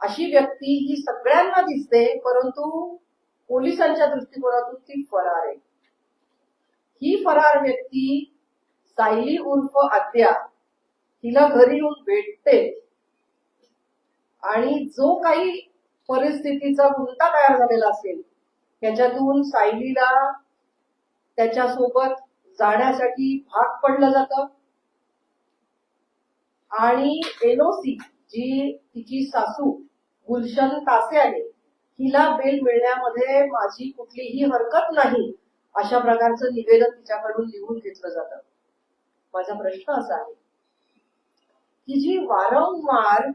अशी व्यक्ती ही सगळ्यांना दिसते, परंतु पोलिसांच्या दृष्टिकोनातून ती फरार आहे. ही फरार व्यक्ती सायली उर्फ आद्या तिला घरी येऊन भेटते आणि जो काही परिस्थितीचा गुंता तयार झालेला असेल त्याच्यातून सायलीला त्याच्यासोबत जाण्यासाठी भाग पडलं जातं आणि एनओसी जी तिची सासू गुलशन तासे आहे हिला बेल मिळण्यामध्ये माझी कुठलीही हरकत नाही अशा प्रकारचं निवेदन तिच्याकडून लिहून घेतलं जातं. माझा प्रश्न असा आहे की जी वारंवार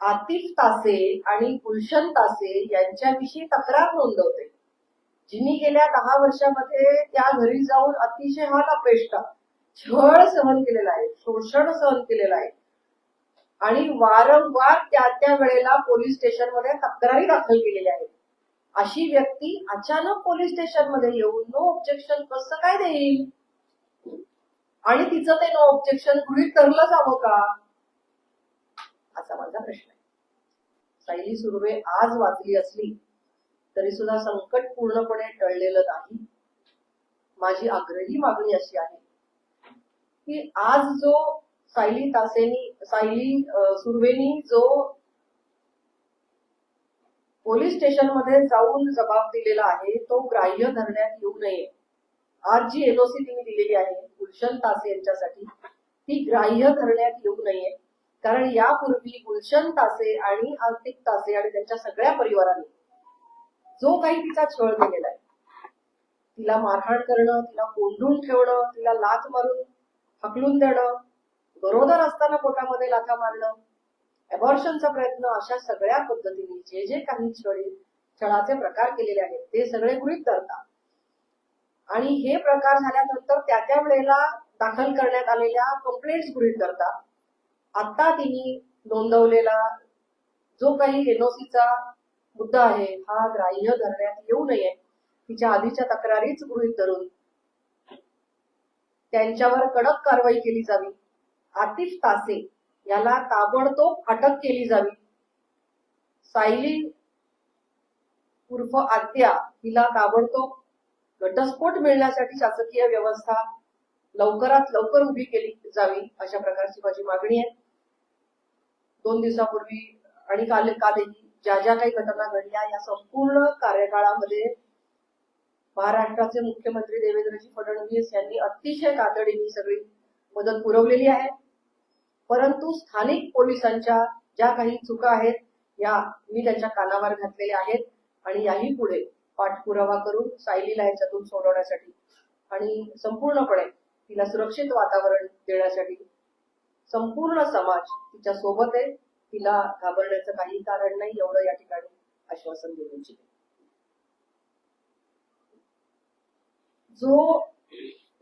आतिफ तासे आणि गुलशन तासे यांच्याविषयी तक्रार नोंदवते, जिनी गेल्या 10 वर्षामध्ये त्या घरी जाऊन अतिशय हाल अपेष्टा छळ सहन केलेला आहे, शोषण सहन केलेलं आहे आणि वारंवार त्या वेळेला पोलीस स्टेशनमध्ये तक्रारी दाखल केलेल्या आहेत, अशी व्यक्ती अचानक पोलीस स्टेशनमध्ये येऊन नो ऑब्जेक्शन कसं काय देईल आणि तिचं ते नो ऑब्जेक्शन गृहीत धरलं जावं का, असा माझा प्रश्न आहे. सायली सुर्वे आज वाचली असली तरी सुद्धा संकट पूर्णपणे टळलेलं नाही. माझी आग्रही मागणी अशी आहे की आज जो सायली सुर्वेनी जो पोलीस स्टेशनमध्ये जाऊन जबाब दिलेला आहे तो ग्राह्य धरण्यात येऊ नये. आज जी एनओसी तिने दिलेली आहे गुलशन तासे यांच्यासाठी ती ग्राह्य धरण्यात येऊ नये, कारण यापूर्वी गुलशन तासे आणि आतिफ तासे आणि त्यांच्या सगळ्या परिवाराने जो काही तिचा छळ केलेला आहे, तिला मारहाण करणं, तिला कोंडून ठेवणं, तिला लाथ मारून हकलून देणं, गरोदर असताना पोटामध्ये लाथा मारणं, अबॉर्शनचा प्रयत्न, अशा सगळ्या पद्धतीने जे जे काही छळाचे प्रकार केलेले आहेत ते सगळे गृहीत धरतात आणि हे प्रकार झाल्यानंतर त्या वेळेला दाखल करण्यात आलेल्या कंप्लेंट्स गृहीत धरतात. आता तिने नोंदवलेला जो काही एनओसीचा मुद्दा आहे हा ग्राह्य धरण्यात येऊ नये, तिच्या आधीच्या तक्रारीच गृहीत धरून त्यांच्यावर कडक कारवाई केली जावी. आतिफ तासे याला ताबडतोब अटक केली जावी. सायली उर्फ आद्या हिला ताबडतोब घटस्फोट मिळण्यासाठी शासकीय व्यवस्था लवकरात लवकर उभी केली जावी, अशा प्रकारची माझी मागणी आहे. 2 दिवसापूर्वी आणि कालही ज्या ज्या काही घटना घडल्या या संपूर्ण कार्यकाळामध्ये महाराष्ट्राचे मुख्यमंत्री देवेंद्रजी फडणवीस यांनी अतिशय तातडीने सगळी मदत पुरवलेली आहे, परंतु स्थानिक पोलिसांच्या ज्या काही चुका आहेत या मी त्यांच्या कानावर घातलेल्या आहेत आणि याही पुढे पाठपुरावा करून सायलीला याच्यातून सोडवण्यासाठी आणि संपूर्णपणे तिला सुरक्षित वातावरण देण्यासाठी संपूर्ण समाज तिच्या सोबत आहे. तिला घाबरण्याचं काही कारण नाही, एवढं या ठिकाणी आश्वासन देऊ इच्छिते.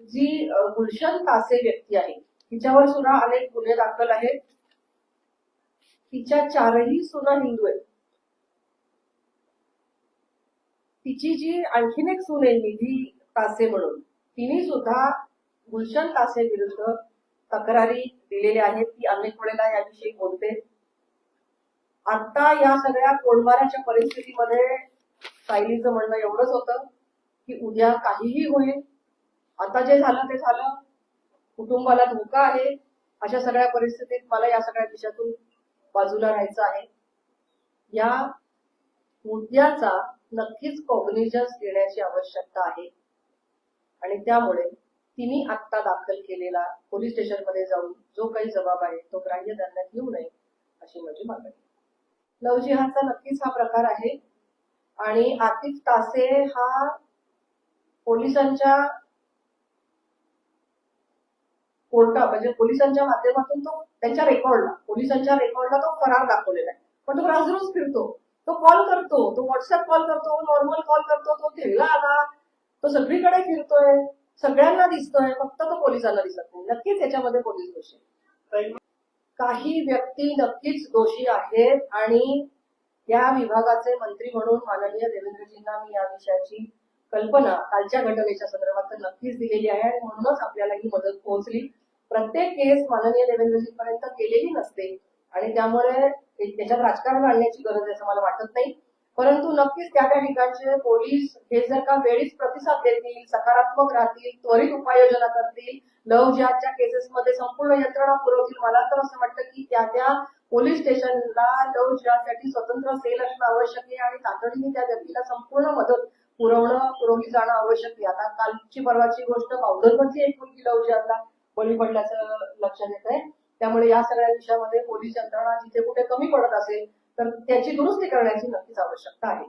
जी गुलशन तासे व्यक्ती आहे तिच्यावर सुद्धा अनेक गुन्हे दाखल आहेत. तिच्या 4ही सुना हिंदू आहेत. तिची जी आणखीन एक सून आहे निधी तासे म्हणून, तिने सुद्धा गुलशन तासे विरुद्ध तक्रारी दिलेल्या आहेत. ती अनेक वेळेला याविषयी बोलते. आता या सगळ्या कोंडमाराच्या परिस्थितीमध्ये सायलीचं म्हणणं एवढंच होतं की उद्या काहीही होईल, आता जे झालं ते झालं, कुटुंबाला धोका आहे, अशा सगळ्या परिस्थितीत मला या सगळ्या विषयातून बाजूला राहायचं आहे. या मुद्द्याचा नक्कीच कॉग्निजन्स देण्याची आवश्यकता आहे आणि त्यामुळे तिने आत्ता दाखल केलेला पोलीस स्टेशनमध्ये जाऊन जो काही जबाब आहे तो ग्राह्य धरण्यात येऊ नये अशी माझी मागणी. लवजिहादचा नक्कीच हा प्रकार आहे आणि आतिफ तासे हा पोलिसांच्या कोर्टा म्हणजे पोलिसांच्या माध्यमातून तो त्यांच्या रेकॉर्डला तो फरार दाखवलेला आहे. पण तो राजरोज फिरतो, तो कॉल करतो, तो व्हॉट्सअप कॉल करतो, नॉर्मल कॉल करतो, तो दिल्लीला आला, तो सगळीकडे फिरतोय, सगळ्यांना दिसतोय, फक्त तो पोलिसांना दिसत नाही. नक्कीच याच्यामध्ये पोलीस दोषी आहेत. काही व्यक्ती नक्कीच दोषी आहेत आणि या विभागाचे मंत्री म्हणून माननीय देवेंद्रजींना मी या विषयाची कल्पना कालच्या घटनेच्या संदर्भात तर नक्कीच दिलेली आहे आणि म्हणूनच आपल्याला ही मदत पोहोचली. प्रत्येक केस माननीय देवेंद्रजींपर्यंत केलेली नसते आणि त्यामुळे त्याच्यात राजकारण आणण्याची गरज आहे असं मला वाटत नाही. परंतु नक्कीच त्या त्या ठिकाणचे पोलीस हे जर का वेळीच प्रतिसाद देतील, सकारात्मक राहतील, त्वरित उपाययोजना करतील, लव्ह जिहादच्या केसेसमध्ये संपूर्ण यंत्रणा पुरवतील, मला तर असं वाटतं की त्या त्या पोलीस स्टेशनला लव्ह जिहादसाठी स्वतंत्र सेल असणं आवश्यक आहे आणि तातडीने त्या व्यक्तीला संपूर्ण मदत पुरवली जाणं आवश्यक आहे. आता कालची परवाची गोष्ट पावधरमधली एक मुलगी लव्ह जिहादला बळी पडल्याचं लक्षात येत आहे. त्यामुळे या सगळ्या विषयामध्ये पोलीस यंत्रणा जिथे कुठे कमी पडत असेल तर त्याची दुरुस्ती करण्याची नक्कीच आवश्यकता आहे.